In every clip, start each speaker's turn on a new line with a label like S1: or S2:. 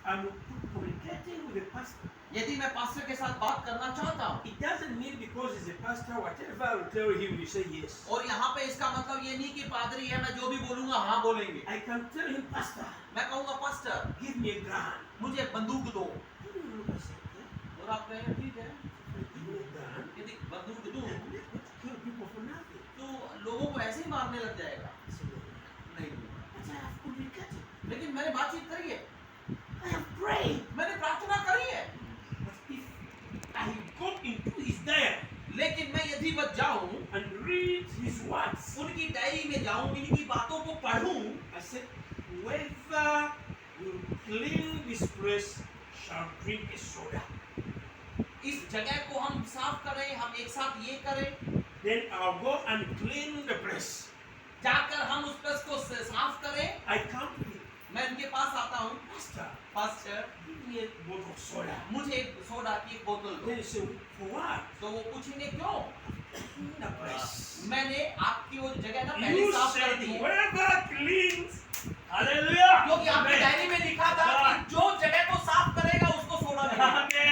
S1: I'm communicating with the pastor.
S2: यदि मैं pastor के साथ बात करना चाहता हूँ,
S1: It doesn't mean because he's a pastor, whatever I will tell him, you say yes.
S2: और यहाँ पे इसका मतलब ये नहीं कि पादरी है, मैं जो भी बोलूंगा हाँ बोलेंगे।
S1: I can tell him, Pastor,
S2: मैं कहूँगा pastor
S1: give me a gun.
S2: मुझे बंदूक दो,
S1: He will look and say, "Okay,
S2: और आप कहेंगे ठीक है,
S1: give me a gun.
S2: यदि बंदूक दूं
S1: I'm not going to kill people for nothing."
S2: तो लोगों को ऐसे ही मारने लग जाएगा।
S1: I said, "No,
S2: नहीं दूंगा।
S1: but I have communicated.
S2: लेकिन मैंने बातचीत करी है,
S1: I have prayed.
S2: मैंने प्रार्थना करी है,
S1: But if I go into his diary
S2: लेकिन मैं यदि बच जाऊं,
S1: and read his words,
S2: उनकी डायरी में जाऊं, इनकी बातों को पढ़ूं,
S1: I said, whoever will clean this place shall drink a soda.
S2: इस जगह को हम साफ करें, हम एक साथ ये करें,
S1: Then I'll go and clean the place.
S2: जाकर हम उस प्रेस को साफ करें।
S1: I come to him,
S2: मैं इनके पास आता हूँ,
S1: Pastor,
S2: pastor
S1: give me a bottle of soda.
S2: मुझे एक सोडा की एक बोतल दो।
S1: Then he said, for what?
S2: तो वो पूछेंगे क्यों?
S1: Clean the place.
S2: मैंने आपकी वो जगह ना पहले
S1: You
S2: साफ कर
S1: said
S2: दी है,
S1: whoever cleans, hallelujah.
S2: क्योंकि आपकी डायरी में लिखा था कि जो जगह को साफ करेगा उसको सोडा मिलेगा।
S1: Amen.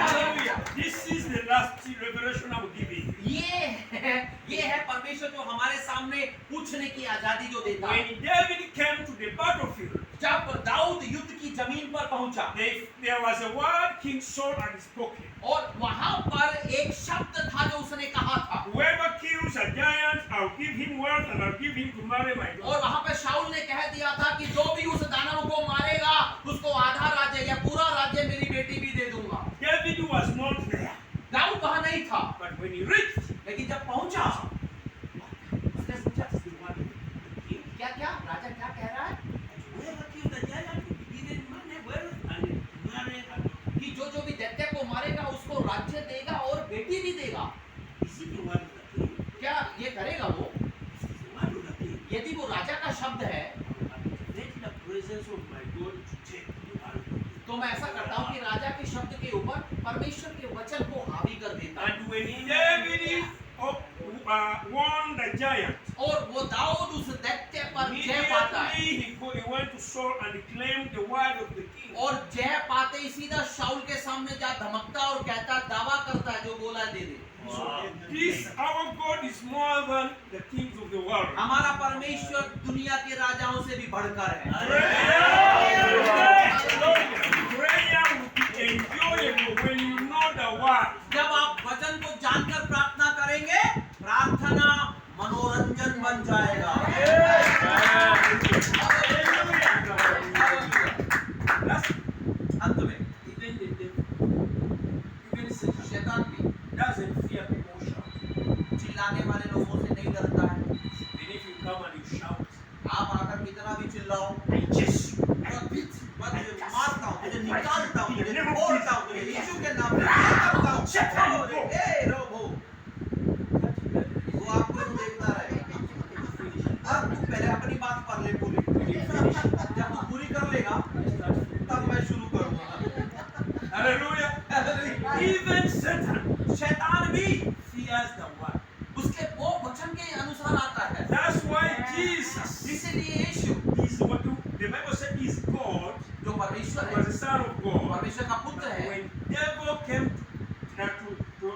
S1: Hallelujah. This is the last revelation I'm giving.
S2: ये है परमेश्वर जो हमारे सामने पूछने की आजादी जो देता है।
S1: When David came to the battlefield,
S2: जब दाऊद युद्ध की जमीन पर पहुंचा
S1: there was a word King Saul had spoken.
S2: और वहां पर एक शब्द था जो उसने कहा था,
S1: Whoever kills a giant, I'll give him wealth and I'll give him to marry my daughter.
S2: और वहां पे शाऊल ने कह दिया था कि जो भी उस दानव को मारेगा उसको आधा राज्य या पूरा राज्य मेरी बेटी भी दे दूंगा।
S1: David was not there.
S2: Dawood वहां नहीं था,
S1: But when he reached,
S2: लेकिन जब पहुंचा उसने पूछा
S1: that's the word of the king.
S2: क्या क्या राजा क्या कह रहा है
S1: Whoever kills the giant will be given money, wealth and marry her daughter.
S2: कि जो भी दैत्य को मारेगा उसको राज्य देगा और बेटी भी देगा।
S1: Is it the word of the king?
S2: क्या ये करेगा वो?
S1: If it is the word of the king,
S2: यदि वो राजा का शब्द है
S1: let the presence of my God to take the word of the king.
S2: तो मैं ऐसा करता हूँ कि राजा के शब्द के ऊपर परमेश्वर के वचन को हावी कर देता हूँ।
S1: And when David won the giant,
S2: और वो दाऊद उस दैत्य पर जय पाता है
S1: immediately he went to Saul and claimed the word of the king.
S2: और जय पाते ही सीधा शाऊल के सामने जा धमकता और कहता दावा करता है जो बोला है दे दे।
S1: This our God is more than the kings of the world.
S2: हमारा परमेश्वर दुनिया के राजाओं से भी बढ़कर है।
S1: Prayer will be enjoyable when you know the word.
S2: जब आप वचन को जानकर प्रार्थना करेंगे, प्रार्थना मनोरंजन बन जाएगा। अंत में
S1: Even the devil, even Satan
S2: शैतान भी
S1: doesn't fear people shout.
S2: चिल्लाने वाले लोगों से नहीं डरता है।
S1: Even if you come and you shout,
S2: आप आकर कितना भी चिल्लाओ,
S1: I chase you.
S2: मैं मारता हूँ, तुझे निकालता हूँ, तुझे फोड़ता हूँ, तुझे यीशु के नाम में करता हूँ। ए रोबो, वो आपको ही देखता रहेगा। अब तू पहले अपनी बात कर ले पूरी। जब तू पूरी कर लेगा, तब मैं शुरू करूँगा।
S1: Hallelujah. Even Satan
S2: शैतान भी
S1: fears the word.
S2: उसके वो वचन के अनुसार आता है।
S1: That's why Jesus
S2: इसीलिए यीशु
S1: is what the Bible said is God,
S2: जो परमेश्वर
S1: was
S2: है,
S1: the Son of God.
S2: परमेश्वर का पुत्र है,
S1: When devil came to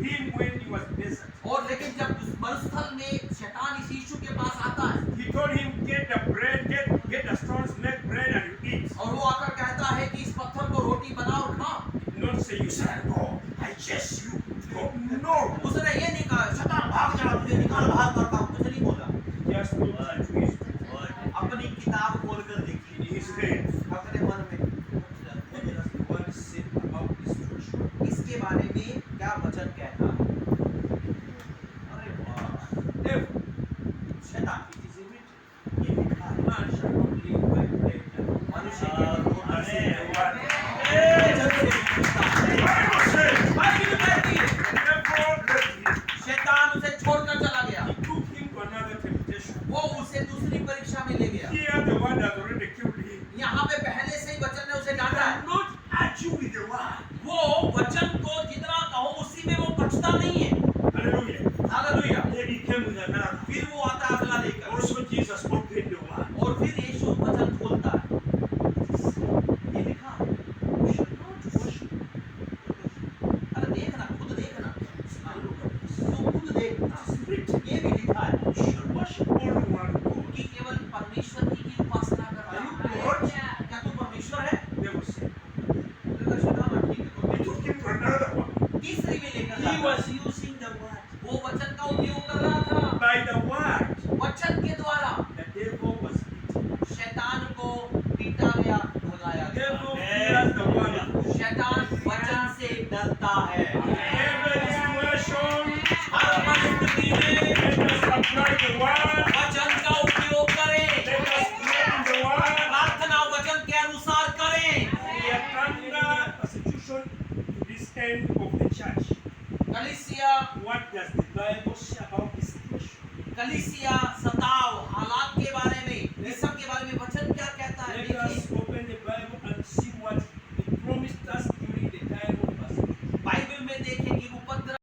S1: him when he was in desert,
S2: और लेकिन जब उस मरुस्थल में शैतान इस यीशु के पास आता है
S1: he told him, get the bread, get the stones, make bread and you eat.
S2: और वो आकर कहता है कि इस पत्थर को रोटी बना और खा।
S1: He did not say, you shall go, I chase you. Go. No.
S2: उसने ये नहीं कहा शैतान भाग जा तुझे निकाल बाहर करता हूँ, कुछ नहीं बोला।
S1: He just looked into his
S2: अपनी किताब खोलकर देखी,
S1: in his head.
S2: अपने मन में
S1: What does the word say about destruction?
S2: इसके बारे में क्या वचन कहता है। अरे वाह,
S1: Devil,
S2: शैतान
S1: it is written, in the heart, man shall not live by bread alone.
S2: मनुष्य की रोटी से नहीं,
S1: Amen.
S2: वचन से जीविता है।
S1: The Bible says,
S2: बाइबल कहती है
S1: devil left him.
S2: शैतान उसे छोड़कर चला गया,
S1: He took him to another temptation.
S2: वो उसे दूसरी परीक्षा में ले गया।
S1: Here the word has already killed him.
S2: यहाँ पे पहले से ही वचन ने उसे
S1: You
S2: डांटा है।
S1: cannot argue with the word.
S2: वो वचन को जितना कहो उसी में वो बचता नहीं है।
S1: Hallelujah.
S2: Hallelujah.
S1: Then he came with another.
S2: फिर वो आता अगला लेकर
S1: Also Jesus opened the word.
S2: और फिर यीशु वचन खोलता है।
S1: What does the Bible say about this situation?
S2: कलीसिया